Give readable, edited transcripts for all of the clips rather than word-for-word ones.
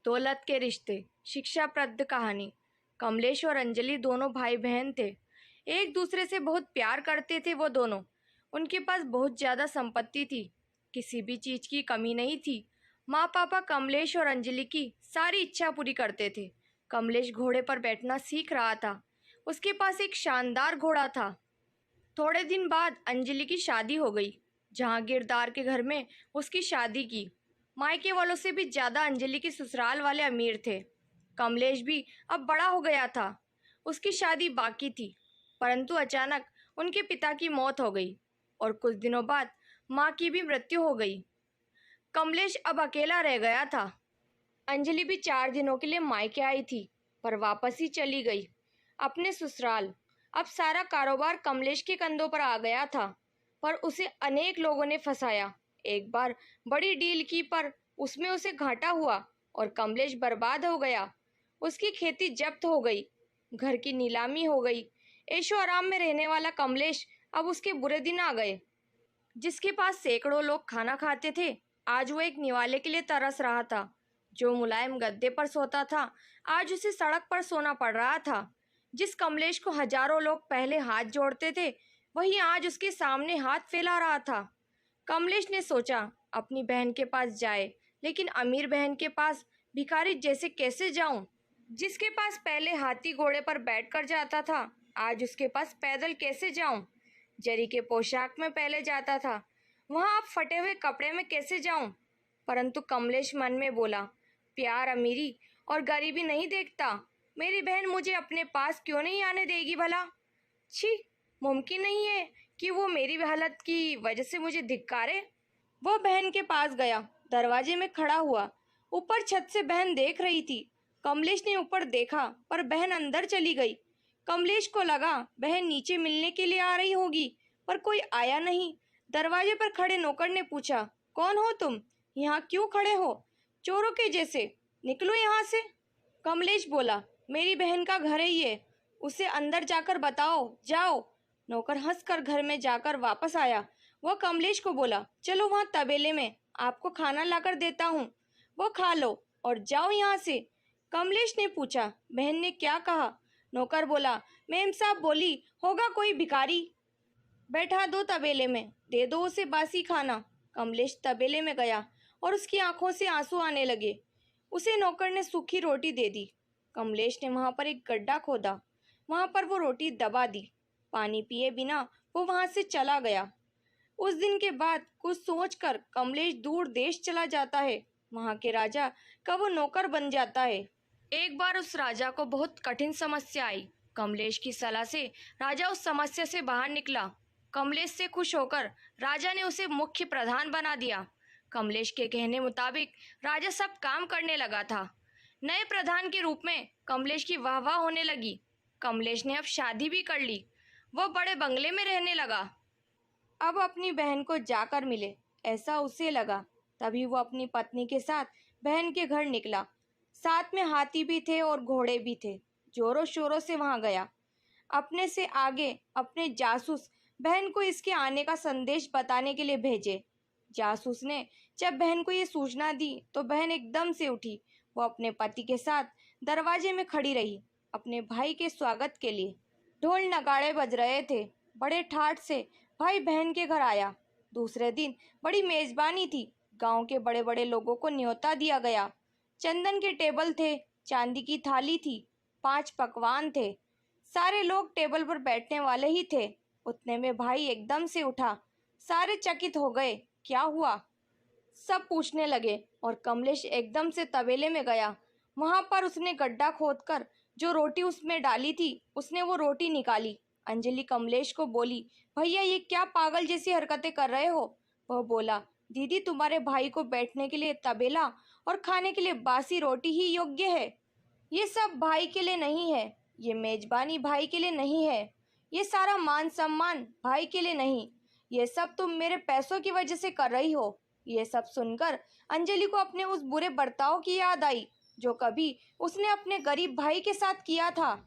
दौलत के रिश्ते, शिक्षाप्रद कहानी। कमलेश और अंजलि दोनों भाई बहन थे। एक दूसरे से बहुत प्यार करते थे वो दोनों। उनके पास बहुत ज़्यादा संपत्ति थी, किसी भी चीज़ की कमी नहीं थी। माँ पापा कमलेश और अंजलि की सारी इच्छा पूरी करते थे। कमलेश घोड़े पर बैठना सीख रहा था। उसके पास एक शानदार घोड़ा था। थोड़े दिन बाद अंजलि की शादी हो गई। जहांगीरदार के घर में उसकी शादी की। मायके वालों से भी ज़्यादा अंजलि के ससुराल वाले अमीर थे। कमलेश भी अब बड़ा हो गया था। उसकी शादी बाकी थी, परंतु अचानक उनके पिता की मौत हो गई और कुछ दिनों बाद माँ की भी मृत्यु हो गई। कमलेश अब अकेला रह गया था। अंजलि भी 4 दिनों के लिए मायके आई थी, पर वापस ही चली गई अपने ससुराल। अब सारा कारोबार कमलेश के कंधों पर आ गया था, पर उसे अनेक लोगों ने फंसाया। एक बार बड़ी डील की, पर उसमें उसे घाटा हुआ और कमलेश बर्बाद हो गया। उसकी खेती जब्त हो गई, घर की नीलामी हो गई। ऐशो आराम में रहने वाला कमलेश अब उसके बुरे दिन आ गए। जिसके पास सैकड़ों लोग खाना खाते थे, आज वो एक निवाले के लिए तरस रहा था। जो मुलायम गद्दे पर सोता था, आज उसे सड़क पर सोना पड़ रहा था। जिस कमलेश को हजारों लोग पहले हाथ जोड़ते थे, वही आज उसके सामने हाथ फैला रहा था। कमलेश ने सोचा अपनी बहन के पास जाए, लेकिन अमीर बहन के पास भिखारी जैसे कैसे जाऊं? जिसके पास पहले हाथी घोड़े पर बैठकर जाता था, आज उसके पास पैदल कैसे जाऊं? जरी के पोशाक में पहले जाता था, वहां अब फटे हुए कपड़े में कैसे जाऊं? परंतु कमलेश मन में बोला, प्यार अमीरी और गरीबी नहीं देखता। मेरी बहन मुझे अपने पास क्यों नहीं आने देगी भला? छी, मुमकिन नहीं है कि वो मेरी हालत की वजह से मुझे धिक्कारे। वो बहन के पास गया, दरवाजे में खड़ा हुआ। ऊपर छत से बहन देख रही थी। कमलेश ने ऊपर देखा, पर बहन अंदर चली गई। कमलेश को लगा बहन नीचे मिलने के लिए आ रही होगी, पर कोई आया नहीं। दरवाजे पर खड़े नौकर ने पूछा, कौन हो तुम? यहाँ क्यों खड़े हो चोरों के जैसे? निकलो यहाँ से। कमलेश बोला, मेरी बहन का घर है ये, उसे अंदर जाकर बताओ, जाओ। नौकर हंसकर घर में जाकर वापस आया। वह कमलेश को बोला, चलो वहाँ तबेले में आपको खाना लाकर देता हूँ, वो खा लो और जाओ यहाँ से। कमलेश ने पूछा, बहन ने क्या कहा? नौकर बोला, मेम साहब बोली होगा कोई भिखारी, बैठा दो तबेले में, दे दो उसे बासी खाना। कमलेश तबेले में गया और उसकी आंखों से आंसू आने लगे। उसे नौकर ने सूखी रोटी दे दी। कमलेश ने वहां पर एक गड्ढा खोदा, वहां पर वो रोटी दबा दी। पानी पिए बिना वो वहां से चला गया। उस दिन के बाद कुछ सोचकर कमलेश दूर देश चला जाता है। वहां के राजा का वो नौकर बन जाता है। एक बार उस राजा को बहुत कठिन समस्या आई। कमलेश की सलाह से राजा उस समस्या से बाहर निकला। कमलेश से खुश होकर राजा ने उसे मुख्य प्रधान बना दिया। कमलेश के कहने मुताबिक राजा सब काम करने लगा था। नए प्रधान के रूप में कमलेश की वाहवाह होने लगी। कमलेश ने अब शादी भी कर ली। वह बड़े बंगले में रहने लगा। अब अपनी बहन को जाकर मिले, ऐसा उसे लगा। तभी वो अपनी पत्नी के साथ बहन के घर निकला। साथ में हाथी भी थे और घोड़े भी थे। जोरों शोरों से वहां गया। अपने से आगे अपने जासूस बहन को इसके आने का संदेश बताने के लिए भेजे। जासूस ने जब बहन को ये सूचना दी तो बहन एकदम से उठी। वो अपने पति के साथ दरवाजे में खड़ी रही अपने भाई के स्वागत के लिए। ढोल नगाड़े बज रहे थे। बड़े ठाठ से भाई बहन के घर आया। दूसरे दिन बड़ी मेजबानी थी। गांव के बड़े बड़े लोगों को न्योता दिया गया। चंदन के टेबल थे, चांदी की थाली थी, 5 पकवान थे। सारे लोग टेबल पर बैठने वाले ही थे। उतने में भाई एकदम से उठा। सारे चकित हो गए, क्या हुआ? सब पूछने लगे और कमलेश एकदम से तबेले में गया। वहां पर उसने गड्ढा खोदकर जो रोटी उसमें डाली थी, उसने वो रोटी निकाली। अंजलि कमलेश को बोली, भैया ये क्या पागल जैसी हरकतें कर रहे हो? वह बोला, दीदी तुम्हारे भाई को बैठने के लिए तबेला और खाने के लिए बासी रोटी ही योग्य है। ये सब भाई के लिए नहीं है, ये मेजबानी भाई के लिए नहीं है, ये सारा मान सम्मान भाई के लिए नहीं, ये सब तुम मेरे पैसों की वजह से कर रही हो। ये सब सुनकर अंजलि को अपने उस बुरे बर्ताव की याद आई जो कभी उसने अपने गरीब भाई के साथ किया था।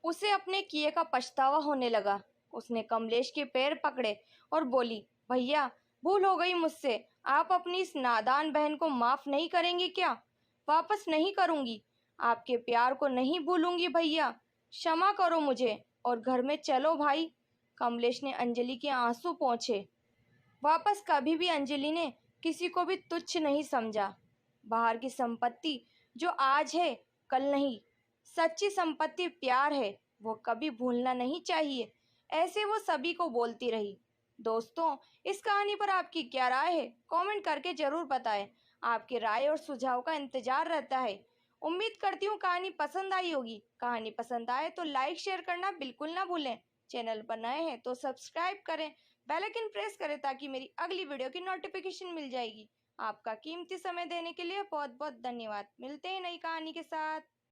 उसे अपने किए का पछतावा होने लगा। उसने कमलेश के पैर पकड़े और बोली, भैया भूल हो गई मुझसे, आप अपनी इस नादान बहन को माफ नहीं करेंगे क्या? वापस नहीं करूंगी। आपके प्यार को नहीं भूलूंगी भैया। क्षमा करो मुझे और घर में चलो भाई। कमलेश ने अंजलि के आंसू पोंछे। वापस कभी भी अंजलि ने किसी को भी तुच्छ नहीं समझा। बाहर की संपत्ति जो आज है कल नहीं। सच्ची संपत्ति प्यार है, वो कभी भूलना नहीं चाहिए। ऐसे वो सभी को बोलती रही। दोस्तों, इस कहानी पर आपकी क्या राय है? कमेंट करके जरूर बताएं। आपकी राय और सुझाव का इंतजार रहता है। उम्मीद करती हूँ कहानी पसंद आई होगी। कहानी पसंद आए तो लाइक शेयर करना बिल्कुल ना भूलें। चैनल पर नए हैं तो सब्सक्राइब करें, बेल आइकन प्रेस करें ताकि मेरी अगली वीडियो की नोटिफिकेशन मिल जाएगी। आपका कीमती समय देने के लिए बहुत बहुत धन्यवाद। मिलते हैं नई कहानी के साथ।